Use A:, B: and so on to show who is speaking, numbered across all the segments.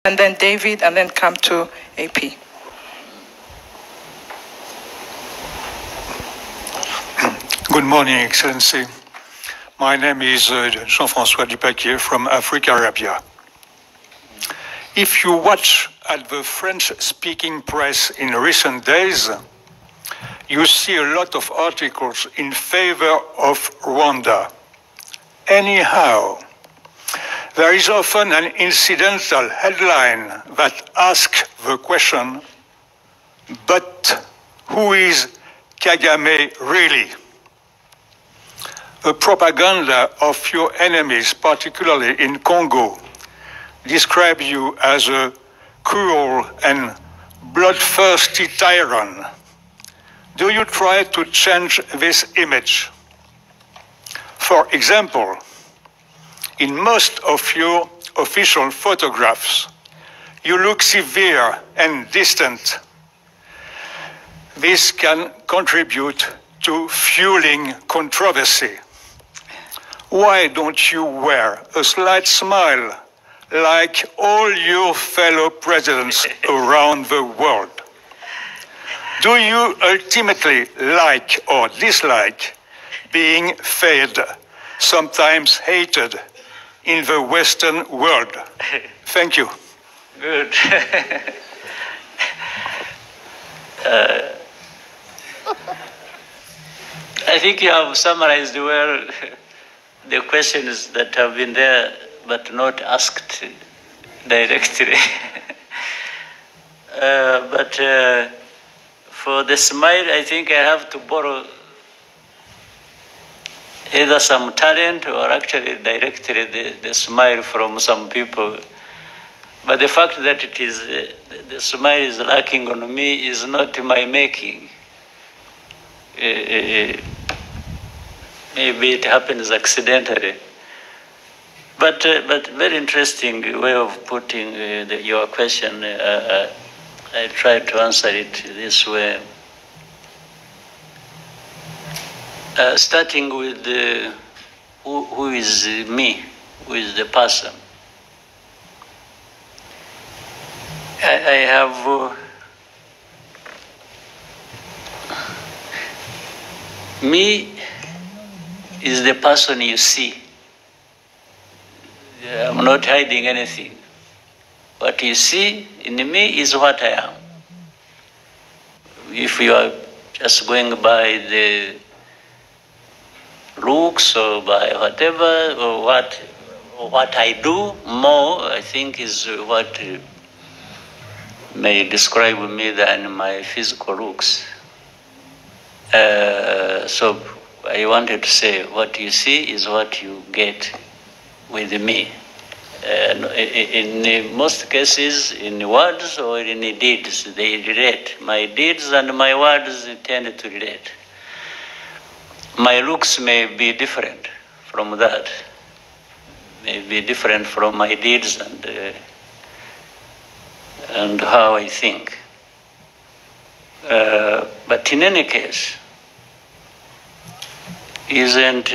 A: and then David, and then come to AP.
B: Good morning, Excellency. My name is Jean-François Dupaquier from Africa, Arabia. If you watch at the French-speaking press in recent days, you see a lot of articles in favor of Rwanda. Anyhow, there is often an incidental headline that asks the question, but who is Kagame really? The propaganda of your enemies, particularly in Congo, describe you as a cruel and bloodthirsty tyrant. Do you try to change this image? For example, in most of your official photographs, you look severe and distant. This can contribute to fueling controversy. Why don't you wear a slight smile like all your fellow presidents around the world? Do you ultimately like or dislike being fed, sometimes hated, in the Western world? Thank you.
C: Good. I think you have summarized well the questions that have been there but not asked directly. But for the smile, I think I have to borrow either some talent or actually directly the smile from some people. But the fact that it is the smile is lacking on me is not my making. Maybe it happens accidentally. But very interesting way of putting your question. I try to answer it this way. Starting with who is me, who is the person. I have me is the person you see. I'm not hiding anything. What you see in me is what I am. If you are just going by the looks or by whatever, or what I do more, I think is what may describe me than my physical looks. So I wanted to say what you see is what you get with me. In most cases, in words or in deeds, they relate. My deeds and my words tend to relate. My looks may be different from that, may be different from my deeds and how I think. But in any case, isn't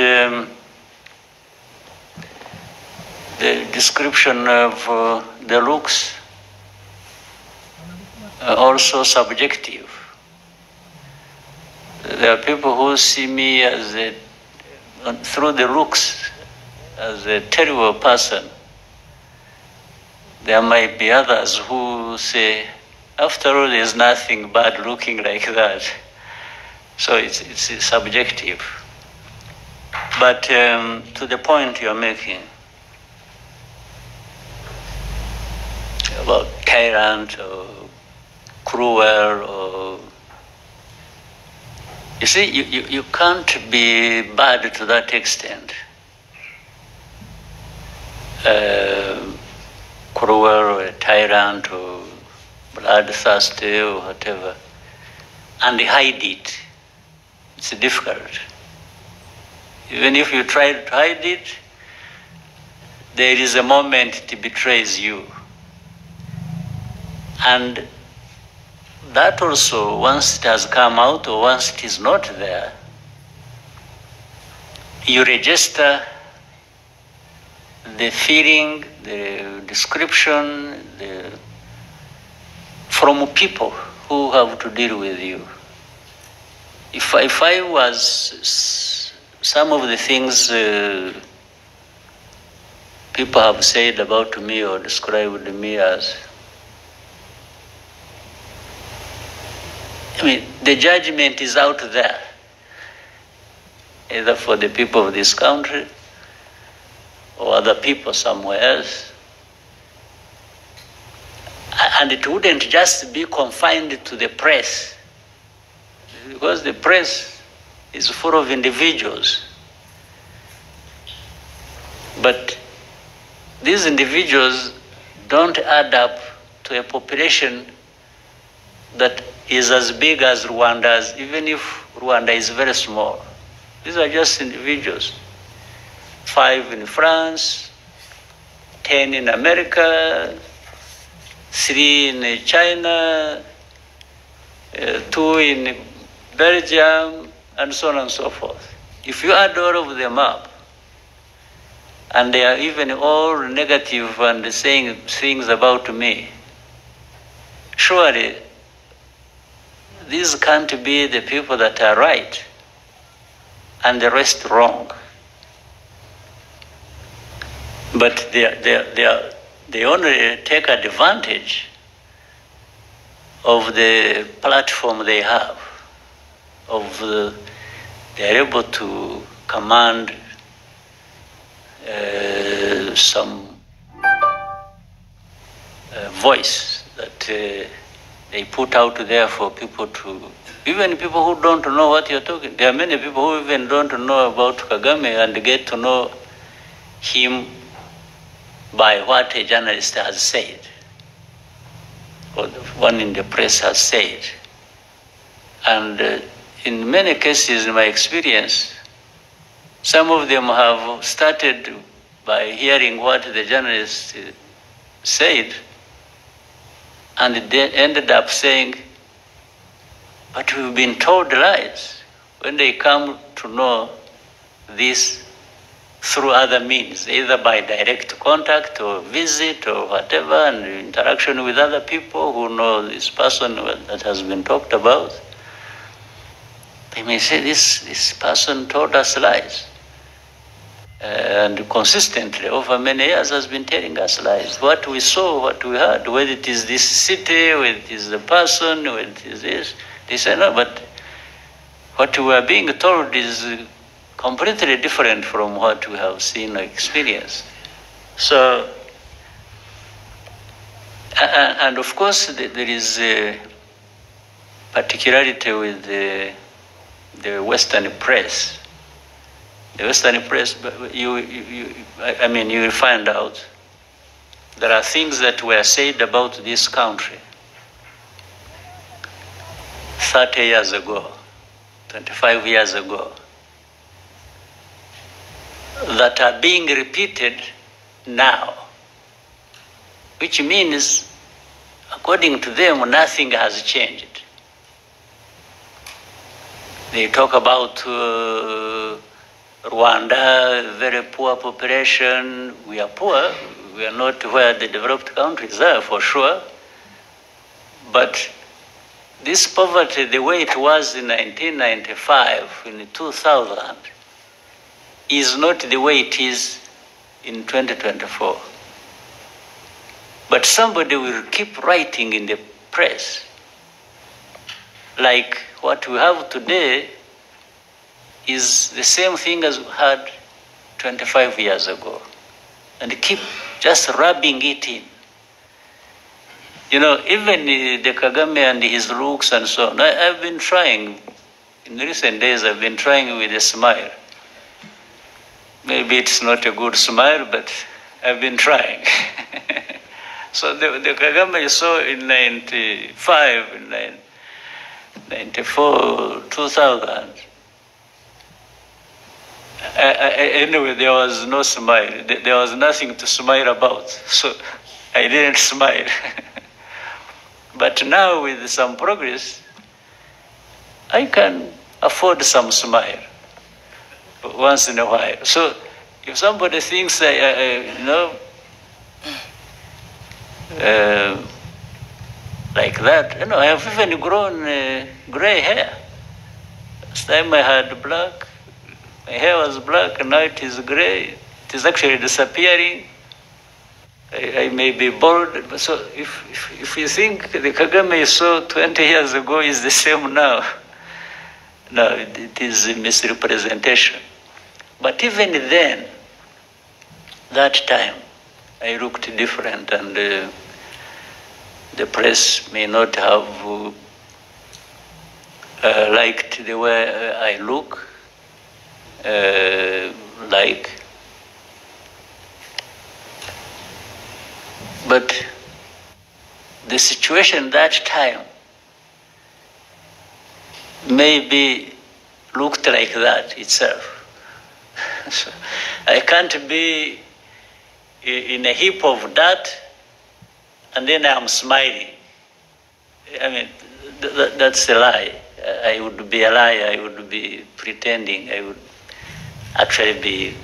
C: the description of the looks also subjective? There are people who see me as through the looks as a terrible person. There might be others who say, after all, there's nothing bad looking like that. So it's subjective. But to the point you're making about tyrant or cruel or... You see, you can't be bad to that extent. Cruel or a tyrant or bloodthirsty or whatever, and hide it. It's difficult. Even if you try to hide it, there is a moment it betrays you. And that also, once it has come out or once it is not there, you register the feeling, the description, the from people who have to deal with you. If I was some of the things people have said about me or described me as, I mean, the judgment is out there, either for the people of this country or other people somewhere else. And it wouldn't just be confined to the press, because the press is full of individuals. But these individuals don't add up to a population that is as big as Rwanda's, even if Rwanda is very small. These are just individuals. 5 in France, 10 in America, 3 in China, 2 in Belgium, and so on and so forth. If you add all of them up, and they are even all negative and saying things about me, surely these can't be the people that are right and the rest wrong. But they only take advantage of the platform they have, they're able to command some voice that they put out there for people to, even people who don't know what you're talking. There are many people who even don't know about Kagame and get to know him by what a journalist has said, or one in the press has said. And in many cases, in my experience, some of them have started by hearing what the journalist said, and they ended up saying, but we've been told lies, when they come to know this through other means, either by direct contact or visit or whatever, and interaction with other people who know this person that has been talked about. They may say, this person told us lies. And consistently, over many years, has been telling us lies. What we saw, what we heard, whether it is this city, whether it is the person, whether it is this, they say, no, but what we are being told is completely different from what we have seen or experienced. So, and of course, there is a particularity with the Western press. The Western press, you will find out there are things that were said about this country 30 years ago, 25 years ago, that are being repeated now, which means, according to them, nothing has changed. They talk about Rwanda, very poor population. We are poor. We are not where the developed countries are, for sure. But this poverty, the way it was in 1995, in 2000, is not the way it is in 2024. But somebody will keep writing in the press, like what we have today is the same thing as we had 25 years ago, and keep just rubbing it in. You know, even the Kagame and his looks and so on, I've been trying, in recent days, I've been trying with a smile. Maybe it's not a good smile, but I've been trying. So the Kagame you saw in 95, in 94, 2000, anyway, there was no smile. There was nothing to smile about. So I didn't smile. But now with some progress, I can afford some smile once in a while. So if somebody thinks, like that. You know, I have even grown gray hair. Last time I had black, my hair was black, and now it is gray. It is actually disappearing. I may be bald, but so if you think the Kagame you saw 20 years ago is the same now, no, it is a misrepresentation. But even then, that time, I looked different, and the press may not have liked the way I look, but the situation that time maybe looked like that itself. So I can't be in a heap of dirt and then I'm smiling. I mean, that's a lie. I would be a liar. I would be pretending. I would actually be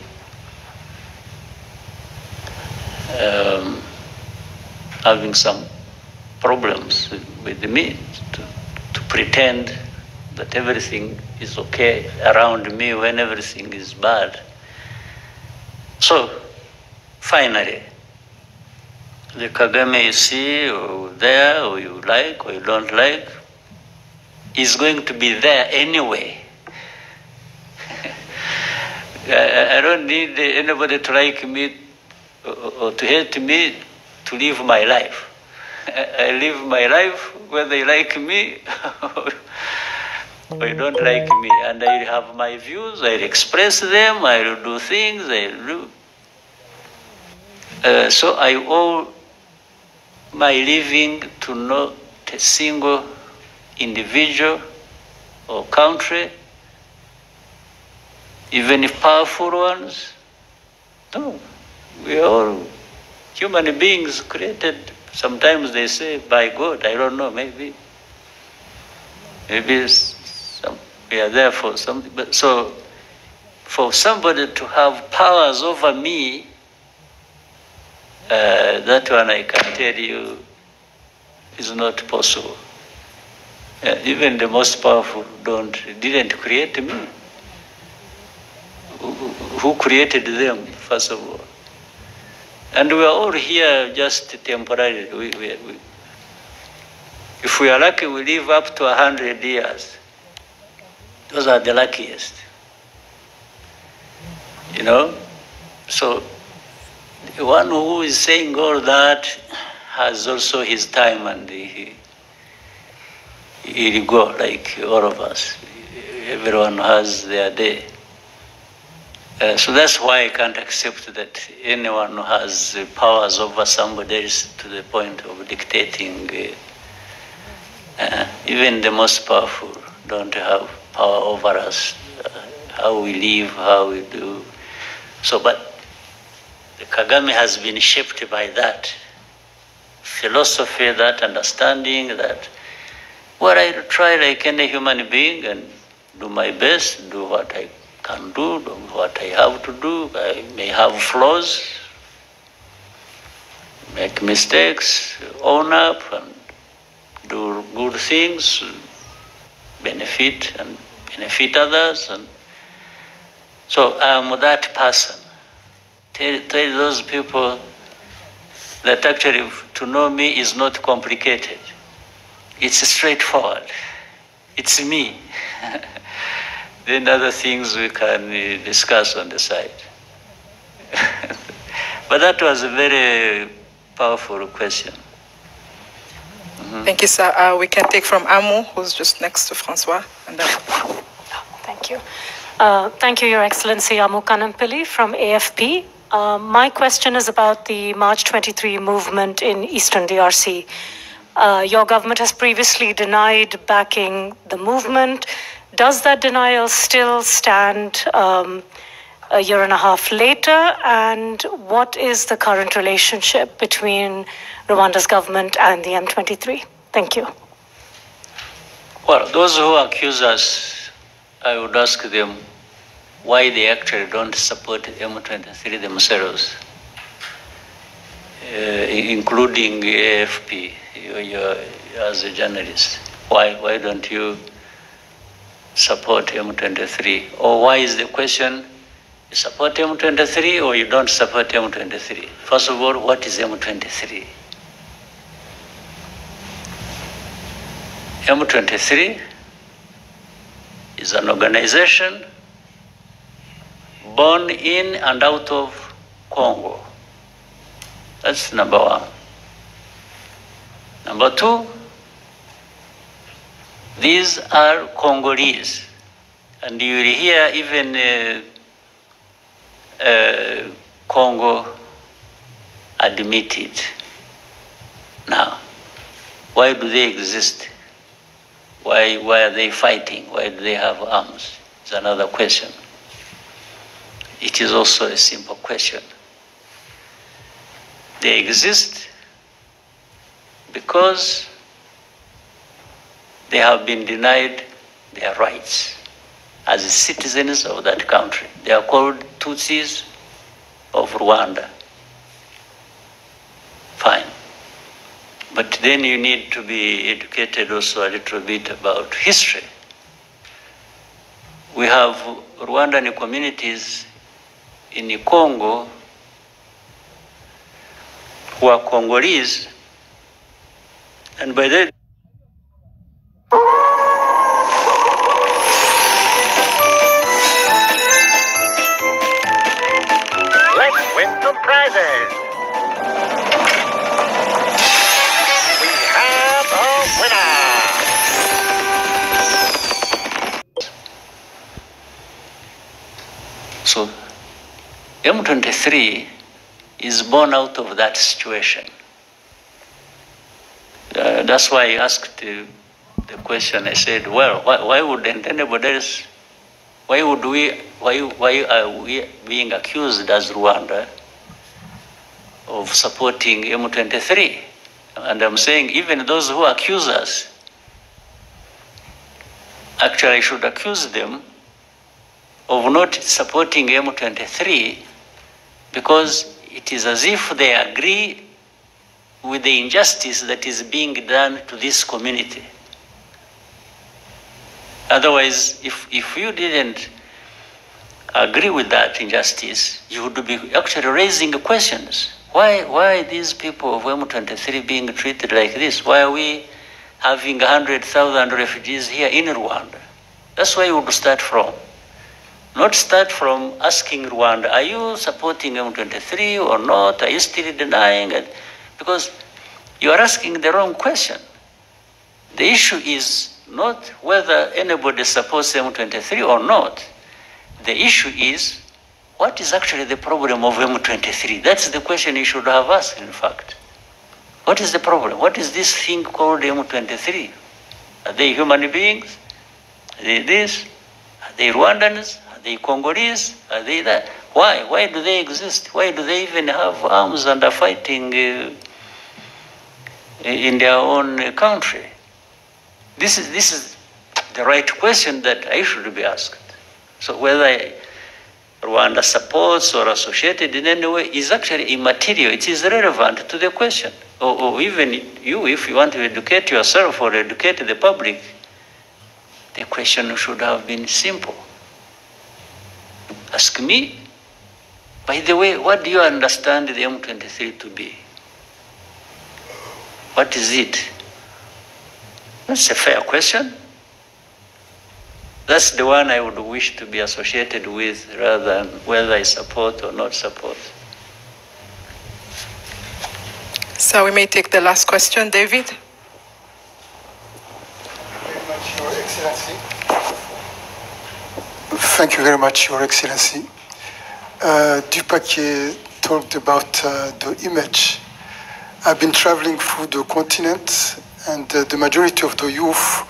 C: having some problems with me to pretend that everything is okay around me when everything is bad. So, finally, the Kagame you see or there, or you like or you don't like, is going to be there anyway. I don't need anybody to like me or to hate me to live my life. I live my life whether you like me or you don't like me. And I have my views, I express them, I do things, I do. So I owe my living to not a single individual or country, even if powerful ones. No, we are all human beings created, sometimes they say by God, I don't know, maybe we are there for something. But so for somebody to have powers over me, that one I can tell you is not possible. Even the most powerful didn't create me. Who created them, first of all? And we are all here just temporarily. If we are lucky, we live up to 100 years. Those are the luckiest. You know? So the one who is saying all that has also his time, and he'll go like all of us. Everyone has their day. So that's why I can't accept that anyone who has powers over somebody else to the point of dictating. Even the most powerful don't have power over us, how we live, how we do. So, but the Kagame has been shaped by that philosophy, that understanding, that I try like any human being and do my best, do what I can do what I have to do. I may have flaws, make mistakes, own up and do good things, benefit others. And so I'm that person. Tell those people that actually to know me is not complicated. It's straightforward. It's me. Then other things we can discuss on the side. But that was a very powerful question. Mm-hmm.
A: Thank you, sir. We can take from Amu, who's just next to Francois. And then...
D: Thank you. Thank you, Your Excellency, Amu Kanampilli from AFP. My question is about the March 23 movement in Eastern DRC. Your government has previously denied backing the movement. Does that denial still stand a year and a half later? And what is the current relationship between Rwanda's government and the M23? Thank you.
C: Well, those who accuse us, I would ask them why they actually don't support M23 themselves. including AFP, you as a journalist? Why don't you support M23? Or why is the question, you support M23 or you don't support M23? First of all, what is M23? M23 is an organization born in and out of Congo. That's number one. Number two, these are Congolese. And you will hear even Congo admit it. Now, why do they exist? Why are they fighting? Why do they have arms? It's another question. It is also a simple question. They exist because they have been denied their rights as citizens of that country. They are called Tutsis of Rwanda. Fine. But then you need to be educated also a little bit about history. We have Rwandan communities in Congo who are Congolese, and by then
E: let's win some prizes. We have a winner.
C: So M23 is born out of that situation. That's why I asked the question. I said, well, why wouldn't anybody else, why are we being accused as Rwanda of supporting M23? And I'm saying even those who accuse us, actually I should accuse them of not supporting M23 because it is as if they agree with the injustice that is being done to this community. Otherwise, if you didn't agree with that injustice, you would be actually raising questions. Why these people of M23 being treated like this? Why are we having 100,000 refugees here in Rwanda? That's where you would start from. Not start from asking Rwanda, are you supporting M23 or not? Are you still denying it? Because you are asking the wrong question. The issue is not whether anybody supports M23 or not. The issue is, what is actually the problem of M23? That's the question you should have asked, in fact. What is the problem? What is this thing called M23? Are they human beings? Are they this? Are they Rwandans? Are they Congolese? Are they that? Why? Why do they exist? Why do they even have arms and are fighting in their own country? This is the right question that I should be asked. So whether Rwanda supports or associated in any way is actually immaterial. It is relevant to the question. Or even you, if you want to educate yourself or educate the public, the question should have been simple. Ask me, by the way, what do you understand the M23 to be? What is it? That's a fair question. That's the one I would wish to be associated with rather than whether I support or not support.
A: So we may take the last question, David.
F: Thank you very much, Your Excellency. Dupac talked about the image. I've been traveling through the continent, and the majority of the youth,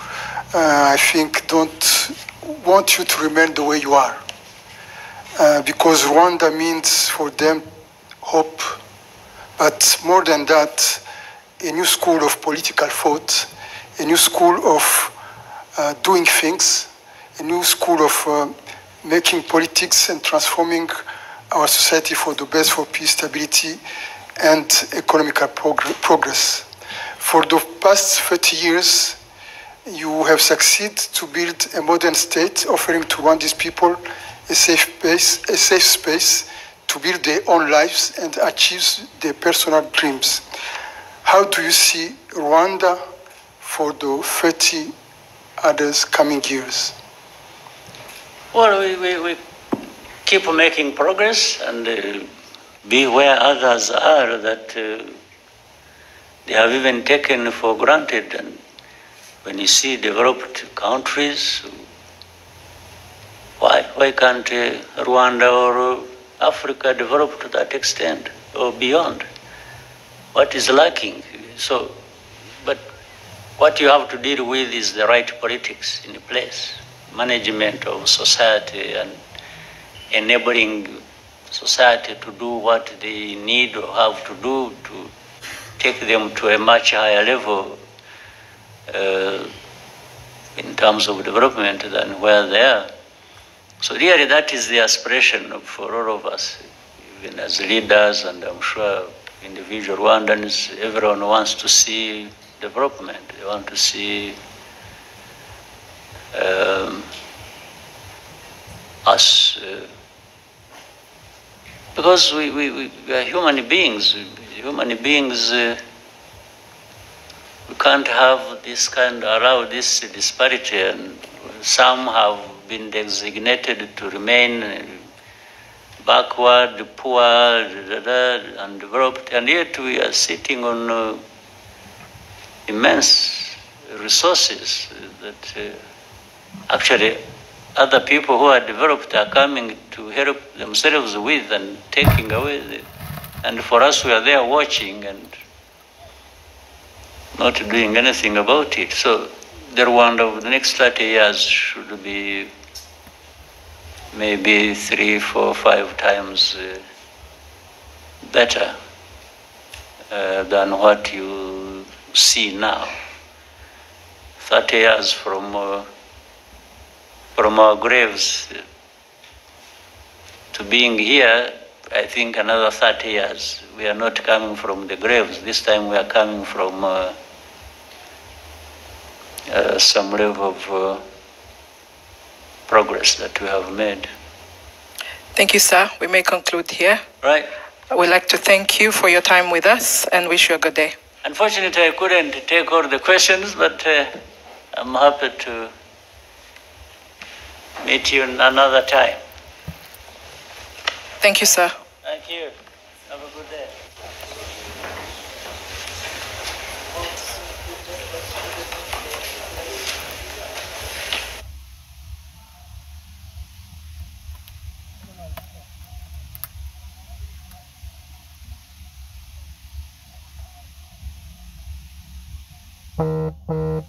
F: I think, don't want you to remain the way you are. Because Rwanda means for them hope, but more than that, a new school of political thought, a new school of doing things, a new school of making politics and transforming our society for the best, for peace, stability, and economical progress. For the past 30 years, you have succeeded to build a modern state offering to Rwandese people a safe space to build their own lives and achieve their personal dreams. How do you see Rwanda for the 30 others coming years?
C: Well, we keep making progress and be where others are that they have even taken for granted. And when you see developed countries, why can't Rwanda or Africa develop to that extent or beyond? What is lacking? So, but what you have to deal with is the right politics in place, management of society and enabling society to do what they need or have to do to take them to a much higher level in terms of development than where they are. So really that is the aspiration for all of us, even as leaders, and I'm sure individual Rwandans, everyone wants to see development. They want to see us, because we are human beings. Human beings, we can't have this allow this disparity, and some have been designated to remain backward, poor, undeveloped, and yet we are sitting on immense resources that actually other people who are developed are coming to help themselves with and taking away. And for us, we are there watching and not doing anything about it. So the Rwanda of the next 30 years should be maybe 3, 4, 5 times better than what you see now. 30 years from our graves to being here, I think another 30 years. We are not coming from the graves. This time we are coming from some level of progress that we have made.
A: Thank you, sir. We may conclude here.
C: Right.
A: We'd like to thank you for your time with us and wish you a good day.
C: Unfortunately, I couldn't take all the questions, but I'm happy to meet you another time.
A: Thank you, sir.
C: Thank you. Have a good day.
G: Thank you.